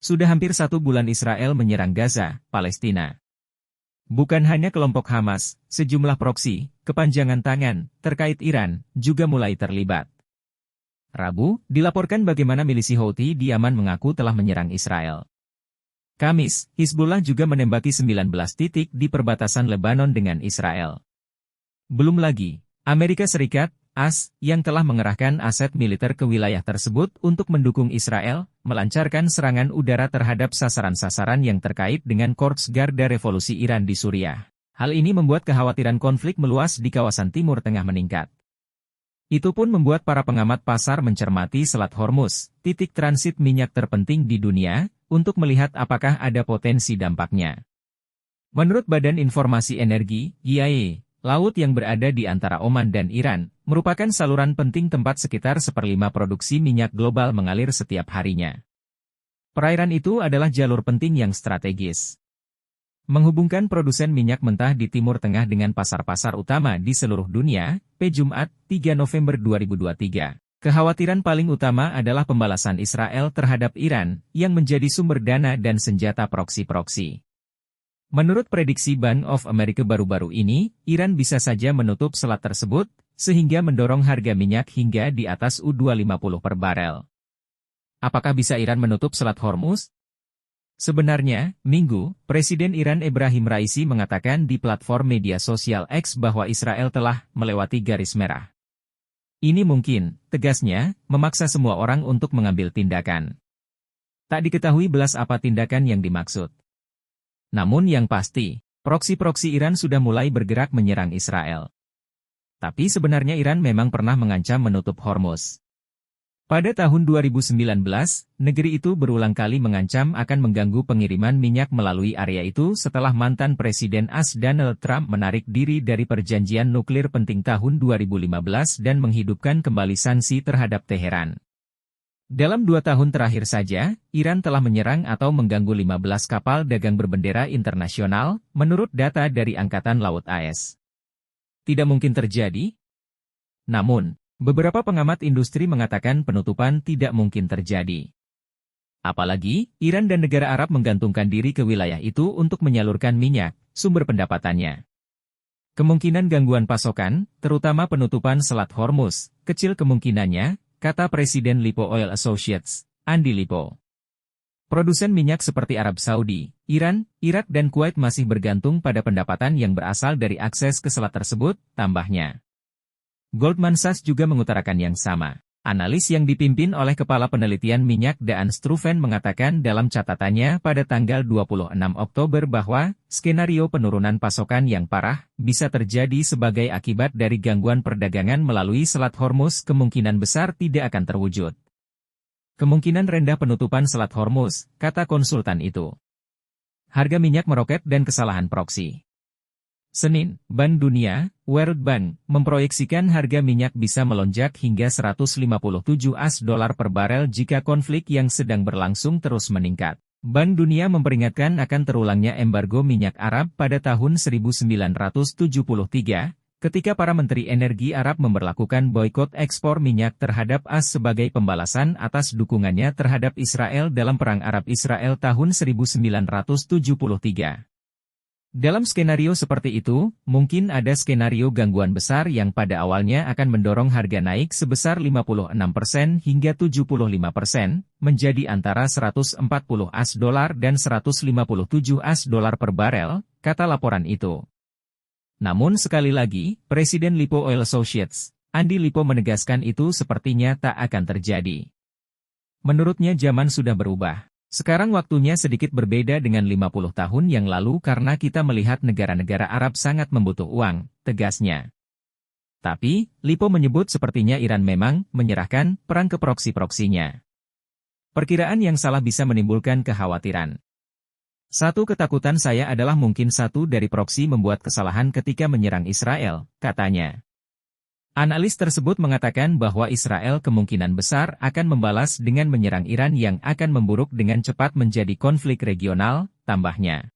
Sudah hampir 1 bulan Israel menyerang Gaza, Palestina. Bukan hanya kelompok Hamas, sejumlah proksi, kepanjangan tangan, terkait Iran, juga mulai terlibat. Rabu, dilaporkan bagaimana milisi Houthi di Yaman mengaku telah menyerang Israel. Kamis, Hizbullah juga menembaki 19 titik di perbatasan Lebanon dengan Israel. Belum lagi, Amerika Serikat, AS, yang telah mengerahkan aset militer ke wilayah tersebut untuk mendukung Israel, melancarkan serangan udara terhadap sasaran-sasaran yang terkait dengan Korps Garda Revolusi Iran di Suriah. Hal ini membuat kekhawatiran konflik meluas di kawasan Timur Tengah meningkat. Itu pun membuat para pengamat pasar mencermati Selat Hormuz, titik transit minyak terpenting di dunia, untuk melihat apakah ada potensi dampaknya. Menurut Badan Informasi Energi, IAEA, laut yang berada di antara Oman dan Iran, merupakan saluran penting tempat sekitar 1/5 produksi minyak global mengalir setiap harinya. Perairan itu adalah jalur penting yang strategis, menghubungkan produsen minyak mentah di Timur Tengah dengan pasar-pasar utama di seluruh dunia, Jumat, 3 November 2023. Kekhawatiran paling utama adalah pembalasan Israel terhadap Iran, yang menjadi sumber dana dan senjata proksi-proksi. Menurut prediksi Bank of America baru-baru ini, Iran bisa saja menutup selat tersebut, sehingga mendorong harga minyak hingga di atas $2.50 per barel. Apakah bisa Iran menutup Selat Hormuz? Sebenarnya, Minggu, Presiden Iran Ebrahim Raisi mengatakan di platform media sosial X bahwa Israel telah melewati garis merah. Ini mungkin, tegasnya, memaksa semua orang untuk mengambil tindakan. Tak diketahui belas apa tindakan yang dimaksud. Namun yang pasti, proksi-proksi Iran sudah mulai bergerak menyerang Israel. Tapi sebenarnya Iran memang pernah mengancam menutup Hormuz. Pada tahun 2019, negeri itu berulang kali mengancam akan mengganggu pengiriman minyak melalui area itu setelah mantan Presiden AS Donald Trump menarik diri dari perjanjian nuklir penting tahun 2015 dan menghidupkan kembali sanksi terhadap Teheran. Dalam 2 tahun terakhir saja, Iran telah menyerang atau mengganggu 15 kapal dagang berbendera internasional, menurut data dari Angkatan Laut AS. Tidak mungkin terjadi? Namun, beberapa pengamat industri mengatakan penutupan tidak mungkin terjadi. Apalagi, Iran dan negara Arab menggantungkan diri ke wilayah itu untuk menyalurkan minyak, sumber pendapatannya. Kemungkinan gangguan pasokan, terutama penutupan Selat Hormuz, kecil kemungkinannya, kata Presiden Lipo Oil Associates, Andi Lipo. Produsen minyak seperti Arab Saudi, Iran, Irak dan Kuwait masih bergantung pada pendapatan yang berasal dari akses ke selat tersebut, tambahnya. Goldman Sachs juga mengutarakan yang sama. Analis yang dipimpin oleh Kepala Penelitian Minyak Daan Struven mengatakan dalam catatannya pada tanggal 26 Oktober bahwa skenario penurunan pasokan yang parah bisa terjadi sebagai akibat dari gangguan perdagangan melalui Selat Hormuz kemungkinan besar tidak akan terwujud. Kemungkinan rendah penutupan Selat Hormuz, kata konsultan itu. Harga minyak meroket dan kesalahan proksi. Senin, Bank Dunia, World Bank, memproyeksikan harga minyak bisa melonjak hingga 157 US$ per barel jika konflik yang sedang berlangsung terus meningkat. Bank Dunia memperingatkan akan terulangnya embargo minyak Arab pada tahun 1973, ketika para menteri energi Arab memberlakukan boikot ekspor minyak terhadap AS sebagai pembalasan atas dukungannya terhadap Israel dalam Perang Arab-Israel tahun 1973. Dalam skenario seperti itu, mungkin ada skenario gangguan besar yang pada awalnya akan mendorong harga naik sebesar 56% hingga 75%, menjadi antara $140 dan $157 per barel, kata laporan itu. Namun sekali lagi, Presiden Lipo Oil Associates, Andi Lipo menegaskan itu sepertinya tak akan terjadi. Menurutnya zaman sudah berubah. Sekarang waktunya sedikit berbeda dengan 50 tahun yang lalu karena kita melihat negara-negara Arab sangat membutuh uang, tegasnya. Tapi, Lipo menyebut sepertinya Iran memang menyerahkan perang ke proksi-proksinya. Perkiraan yang salah bisa menimbulkan kekhawatiran. Satu ketakutan saya adalah mungkin satu dari proksi membuat kesalahan ketika menyerang Israel, katanya. Analis tersebut mengatakan bahwa Israel kemungkinan besar akan membalas dengan menyerang Iran yang akan memburuk dengan cepat menjadi konflik regional, tambahnya.